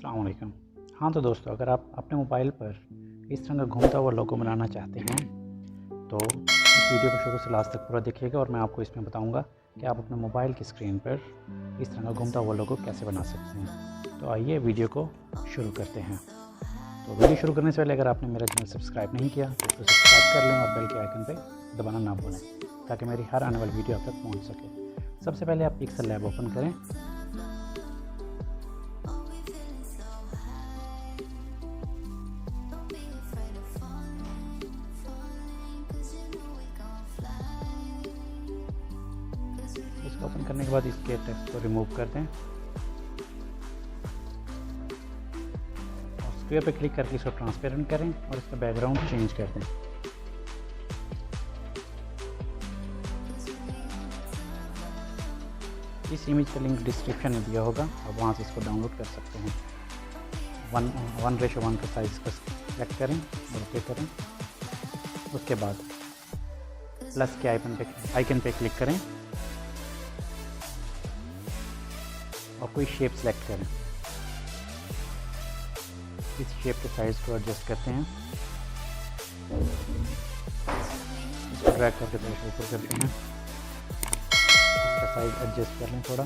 अस्सलाम वालेकुम। हाँ तो दोस्तों, अगर आप अपने मोबाइल पर इस तरह का घूमता हुआ लोगो बनाना चाहते हैं तो इस वीडियो को शुरू से लास्ट तक पूरा देखिएगा और मैं आपको इसमें बताऊंगा कि आप अपने मोबाइल की स्क्रीन पर इस तरह का घूमता हुआ लोगो कैसे बना सकते हैं। तो आइए वीडियो को शुरू करते हैं। तो वीडियो शुरू करने से पहले अगर आपने मेरा चैनल सब्सक्राइब नहीं किया तो उसको सब्सक्राइब कर लें और बेल के आइकन पर दबाना ना भूलें ताकि मेरी हर आने वाली वीडियो आप तक पहुँच सके। सबसे पहले आप पिक्सल लैब ओपन करें। इसको ओपन करने के बाद इसके टेक्स्ट को रिमूव कर दें और स्क्वायर पे क्लिक करके इसको ट्रांसपेरेंट करें और इसका बैकग्राउंड चेंज कर दें। इस इमेज का लिंक डिस्क्रिप्शन में दिया होगा, आप वहाँ से इसको डाउनलोड कर सकते हैं। 1:1 का साइज़ को सेलेक्ट करें और ओके करें। उसके बाद प्लस के आइकन पे क्लिक करें और कोई शेप सेलेक्ट करें। इस शेप के साइज़ को एडजस्ट करते हैं, इसको ड्रैग करके थोड़ा ऊपर करते हैं, इसका साइज एडजस्ट कर लें थोड़ा।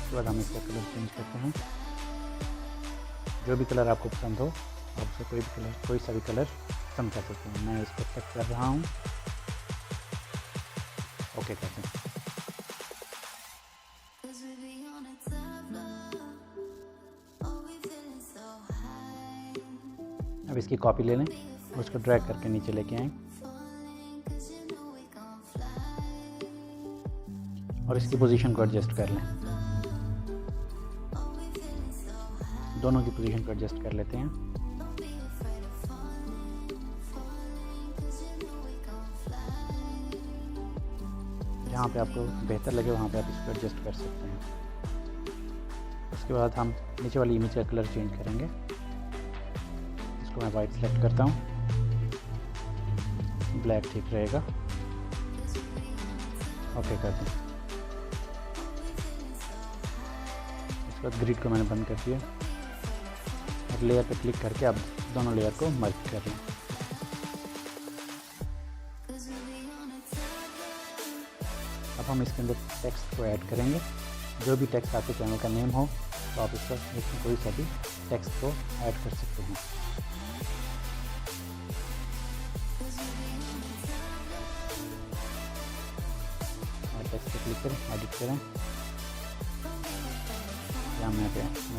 उसके बाद हम इसका कलर चेंज करते हैं। जो भी कलर आपको पसंद हो आप उससे कोई सा भी कलर पसंद कर सकते हैं। मैं इसको चेक कर रहा हूँ, ओके करते हैं। अब इसकी कॉपी ले लें और उसको ड्रैग करके नीचे लेके आएं और इसकी पोजीशन को एडजस्ट कर लें। दोनों की पोजीशन को एडजस्ट कर लेते हैं। जहाँ पे आपको बेहतर लगे वहाँ पे आप इसको एडजस्ट कर सकते हैं। उसके बाद हम नीचे वाली इमेज का कलर चेंज करेंगे। इसको मैं वाइट सेलेक्ट करता हूँ, ब्लैक ठीक रहेगा, ओके करते हैं। उसके बाद ग्रिड को मैंने बंद कर दिया और लेयर पे क्लिक करके आप दोनों लेयर को मर्ज कर लें। अब हम इसके अंदर टेक्स्ट को ऐड करेंगे। जो भी टेक्स्ट आपके चैनल का नेम हो तो आप इसमें कोई सा भी टेक्स्ट को ऐड कर सकते हैं। टेक्स्ट पे क्लिक करें, एडिट करें। यहाँ मैं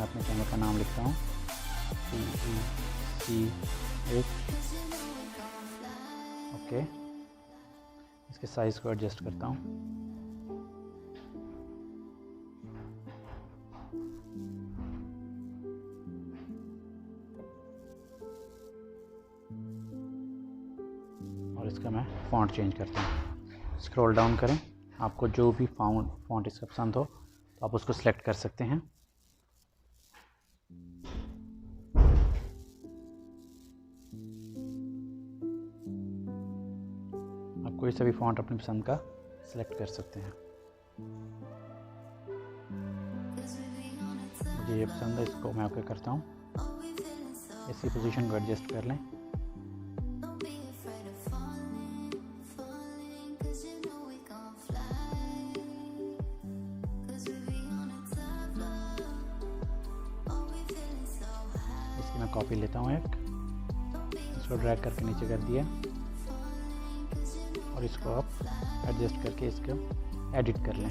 अपने चैनल का नाम लिखता हूँ CECH, ओके। इसके साइज़ को एडजस्ट करता हूँ। और इसका मैं फ़ॉन्ट चेंज करता हूँ। स्क्रॉल डाउन करें, आपको जो भी फ़ॉन्ट इसका पसंद हो तो आप उसको सिलेक्ट कर सकते हैं। आप कोई सा भी फ़ॉन्ट अपनी पसंद का सिलेक्ट कर सकते हैं। मुझे ये पसंद है, इसको मैं ओके करता हूँ। इसकी पोजीशन को एडजस्ट कर लें। मैं कॉपी लेता हूँ एक, इसको ड्रैग करके नीचे कर दिया और इसको आप एडजस्ट करके इसको एडिट कर लें।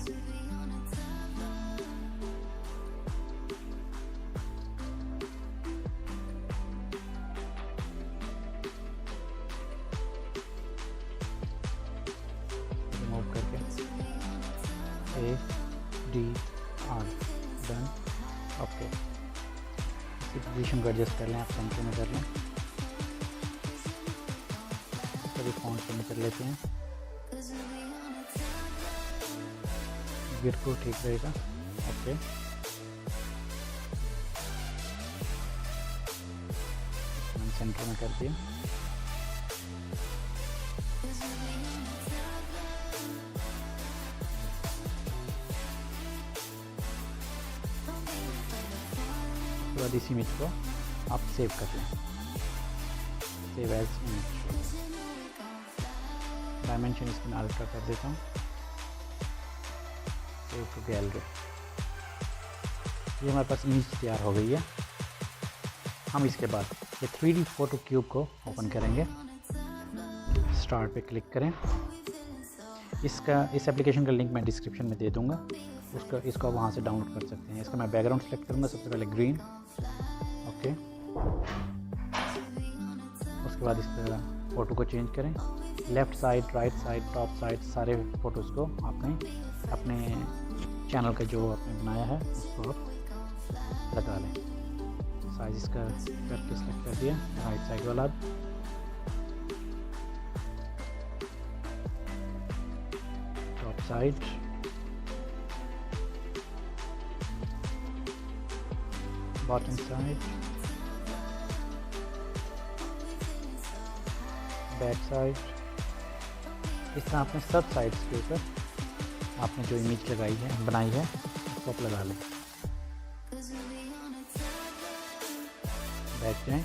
रिमूव करके ADR डन, ओके। पोजीशन को एडजस्ट कर लें, आप सेंटर में कर लें। इसका भी फ़ॉन्ट कम कर लेते हैं, बिल्कुल ठीक रहेगा, ओके। मैंने सेंटर में कर दिया। बाद इस इमेज को आप सेव कर लें, सेव एज इमेज। डायमेंशन इसकी मैं अल्ट्रा कर देता हूँ, सेव टू गैलरी। ये हमारे पास इमेज तैयार हो गई है। हम इसके बाद ये 3D फोटो क्यूब को ओपन करेंगे। स्टार्ट पे क्लिक करें। इस एप्लीकेशन का लिंक मैं डिस्क्रिप्शन में दे दूंगा, इसको आप वहाँ से डाउनलोड कर सकते हैं। इसका मैं बैकग्राउंड सेलेक्ट करूँगा, सबसे पहले ग्रीन। ओके, उसके बाद इसका फ़ोटो को चेंज करें। Left side, right side, top side, सारे फ़ोटोज़ को आपने अपने चैनल का जो आपने बनाया है उसको आप लगा लें। साइज इसका करके सेलेक्ट कर दिया, राइट साइड वाला। Top side, bottom side, back side. इस तरह आपने सब साइड्स के ऊपर आपने जो इमेज लगाई है, बनाई है, उसको आप लगा लें। बैक जाएं,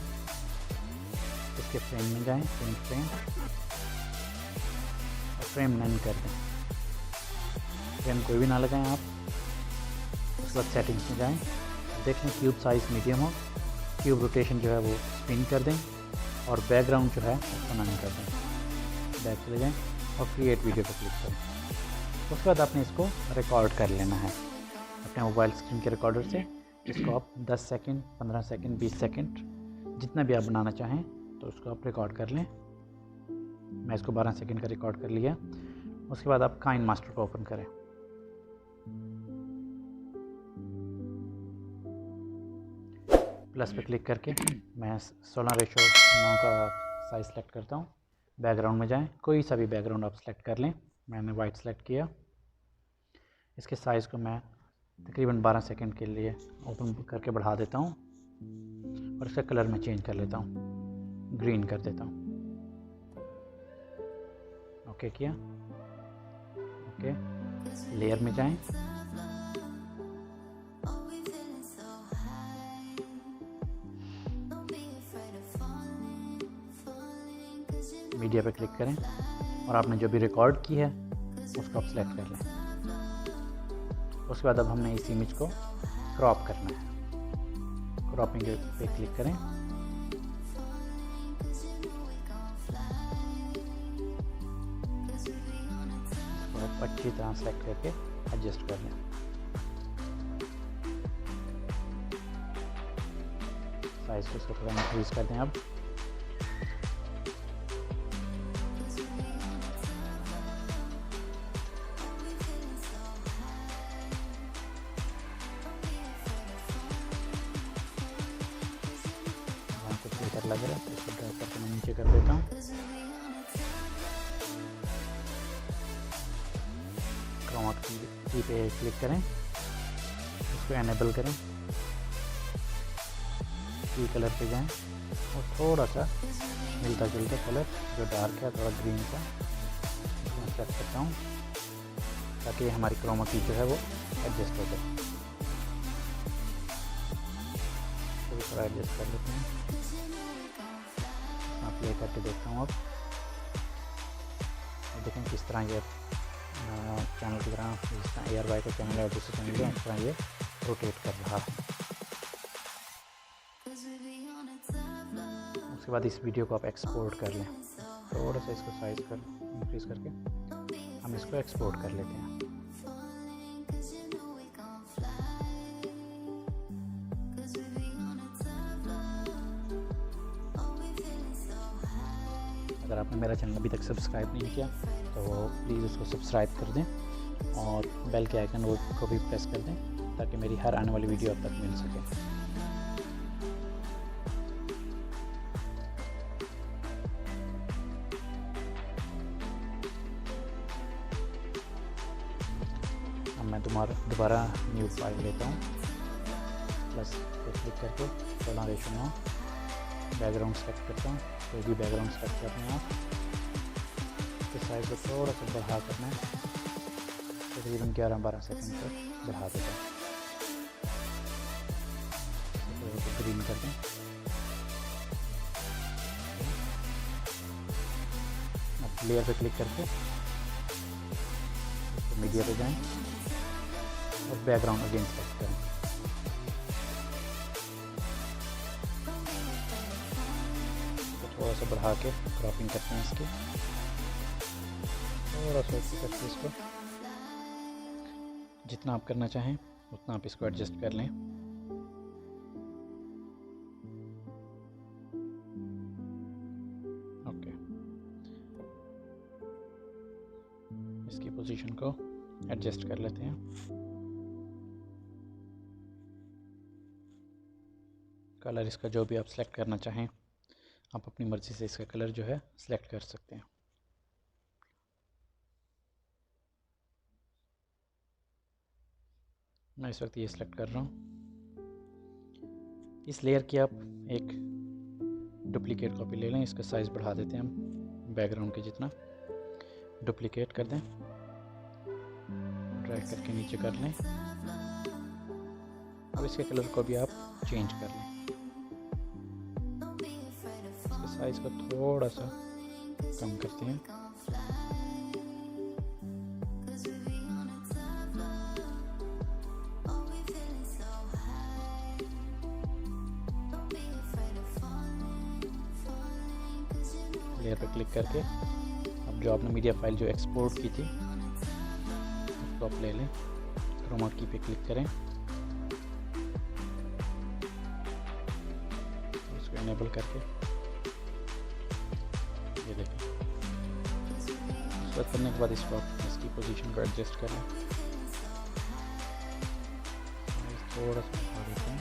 इसके फ्रेम में जाएं, फ्रेम और फ्रेम नन कर दें। फ्रेम कोई भी ना लगाएं आप। उसके बाद सेटिंग्स में जाएं, देखें क्यूब साइज़ मीडियम हो, क्यूब रोटेशन जो है वो स्पिन कर दें और बैकग्राउंड जो है उसको नन कर दें। बैक चले जाएं और क्रिएट वीडियो पर क्लिक करें। उसके बाद आपने इसको रिकॉर्ड कर लेना है अपने मोबाइल स्क्रीन के रिकॉर्डर से। इसको आप 10 सेकंड, 15 सेकंड, 20 सेकंड जितना भी आप बनाना चाहें तो उसको आप रिकॉर्ड कर लें। मैं इसको 12 सेकंड का रिकॉर्ड कर लिया। उसके बाद आप काइनमास्टर को ओपन करें। प्लस पे क्लिक करके मैं 16:9 का साइज़ सेलेक्ट करता हूँ। बैकग्राउंड में जाएं, कोई सा भी बैकग्राउंड आप सेलेक्ट कर लें। मैंने वाइट सेलेक्ट किया। इसके साइज़ को मैं तकरीबन 12 सेकंड के लिए ओपन करके बढ़ा देता हूँ और इसका कलर मैं चेंज कर लेता हूँ, ग्रीन कर देता हूँ। ओके किया। ओके, लेयर में जाएं, मीडिया पे क्लिक करें और आपने जो भी रिकॉर्ड की है उसको आप सेलेक्ट कर लें। उसके बाद अब हमने इस इमेज को क्रॉप करना है। क्रॉपिंग पे क्लिक करें। इसको आप अच्छी तरह सेलेक्ट करके एडजस्ट कर लें। साइज को थोड़ा इंक्रीज कर दें। अब लग रहा है तो इसको ड्रैग करके मैं नीचे कर देता हूँ। क्रोमा की पे क्लिक करें, इसको एनेबल करें, की कलर पे जाएं और थोड़ा सा मिलता जुलता कलर जो डार्क है, थोड़ा ग्रीन का मैं सेलेक्ट करता हूँ ताकि हमारी क्रोमा की जो है वो एडजस्ट हो जाए। तो थोड़ा एडजस्ट कर लेते हैं। प्ले करके देखता हूँ। अब देखें किस तरह ये चैनल की तरह, जिस तरह ARY का चैनल है दूसरे चैनल है, इस तरह ये रोटेट कर रहा है। उसके बाद इस वीडियो को आप एक्सपोर्ट कर लें। थोड़ा सा इसको साइज कर इंक्रीज करके हम इसको एक्सपोर्ट कर लेते हैं। अगर आपने मेरा चैनल अभी तक सब्सक्राइब नहीं किया तो प्लीज़ उसको सब्सक्राइब कर दें और बेल के आइकन को भी प्रेस कर दें ताकि मेरी हर आने वाली वीडियो आप तक मिल सके। अब मैं दोबारा न्यू फाइल लेता हूँ। प्लस पे क्लिक करके 16:9 बैकग्राउंड सेलेक्ट करता हूँ। कोई भी बैकग्राउंड सेलेक्ट करते हैं आप। इसके साइज को थोड़ा सा बढ़ा करना है, तकरीबन 11-12 सेकंड तक बढ़ा देता हूँ। ग्रीन कर दें। अब लेयर पे क्लिक करके मीडिया पे जाएं और बैकग्राउंड अगेन सेलेक्ट करें। तो थोड़ा सा बढ़ा के क्रॉपिंग करते हैं इसकी, थोड़ा सा करके इसको जितना आप करना चाहें उतना आप इसको एडजस्ट कर लें। ओके, इसकी पोजीशन को एडजस्ट कर लेते हैं। कलर इसका जो भी आप सेलेक्ट करना चाहें, आप अपनी मर्ज़ी से इसका कलर जो है सेलेक्ट कर सकते हैं। मैं इस वक्त ये सिलेक्ट कर रहा हूँ। इस लेयर की आप एक डुप्लीकेट कॉपी ले लें, इसका साइज़ बढ़ा देते हैं हम बैकग्राउंड के जितना, डुप्लीकेट कर दें, ड्रैग करके नीचे कर लें। अब इसके कलर को भी आप चेंज कर लें। इसके साइज़ को थोड़ा सा कम करते हैं। लेयर पे क्लिक करके अब जो आपने मीडिया फाइल जो एक्सपोर्ट की थी उसको आप ले लें, क्रोमा की पे क्लिक करें, उसको इनेबल करके ये देखें। उसको करने के बाद इसको इसकी पोजीशन को एडजस्ट करें, थोड़ा सा बढ़ा देते हैं।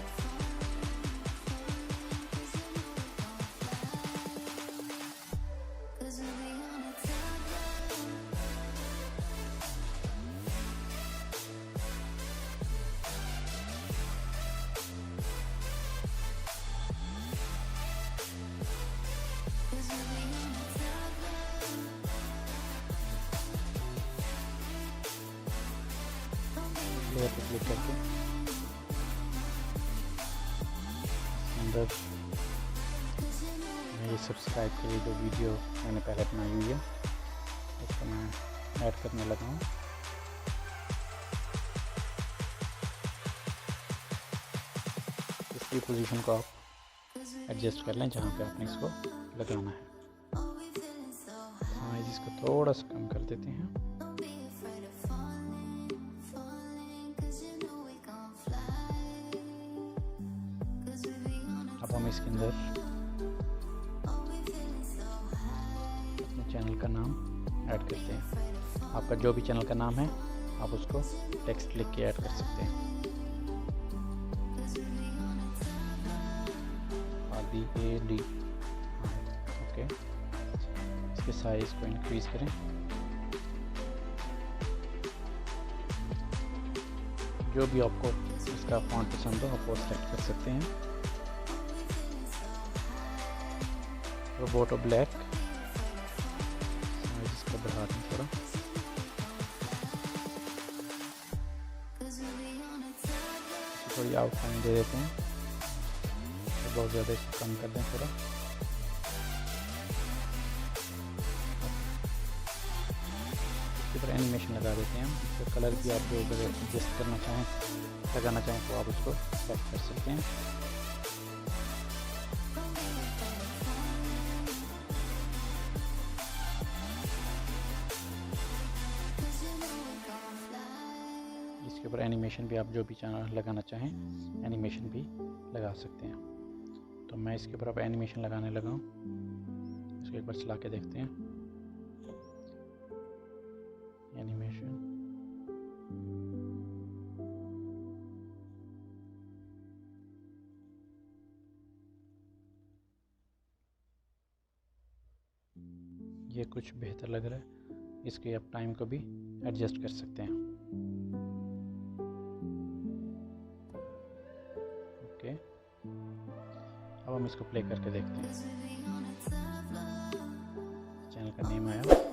लेयर पे क्लिक करके अंदर मेरी सब्सक्राइब के लिए जो वीडियो मैंने पहले बनाई हुई है उसको मैं ऐड करने लगा हूँ। इसकी पोजीशन को आप एडजस्ट कर लें जहाँ पे आपने इसको लगाना है। साइज इसको थोड़ा सा कम कर देते हैं। अब हम इसके अंदर अपने चैनल का नाम ऐड करते हैं। आपका जो भी चैनल का नाम है आप उसको टेक्स्ट लिख के ऐड कर सकते हैं। AD ओके, इसके साइज को इंक्रीज करें। जो भी आपको इसका फॉन्ट पसंद हो आप वो सेलेक्ट कर सकते हैं। रोबोटो ब्लैक, साइज इसका बढ़ा दें थोड़ा। थोड़ी आउटलाइन दे देते हैं, बहुत ज़्यादा इसको कम कर दें थोड़ा। इसके ऊपर एनिमेशन लगा देते हैं हम। इसका कलर भी आप जो एडजस्ट करना चाहें, लगाना चाहें तो आप उसको सेलेक्ट कर सकते हैं। इसके ऊपर एनिमेशन भी आप जो भी लगाना चाहें एनिमेशन भी लगा सकते हैं। तो मैं इसके ऊपर अब एनिमेशन लगाने लगा हूँ। इसको एक बार चला के देखते हैं। एनिमेशन ये कुछ बेहतर लग रहा है। इसके आप टाइम को भी एडजस्ट कर सकते हैं। ओके, अब हम इसको प्ले करके देखते हैं। चैनल का नेम आया।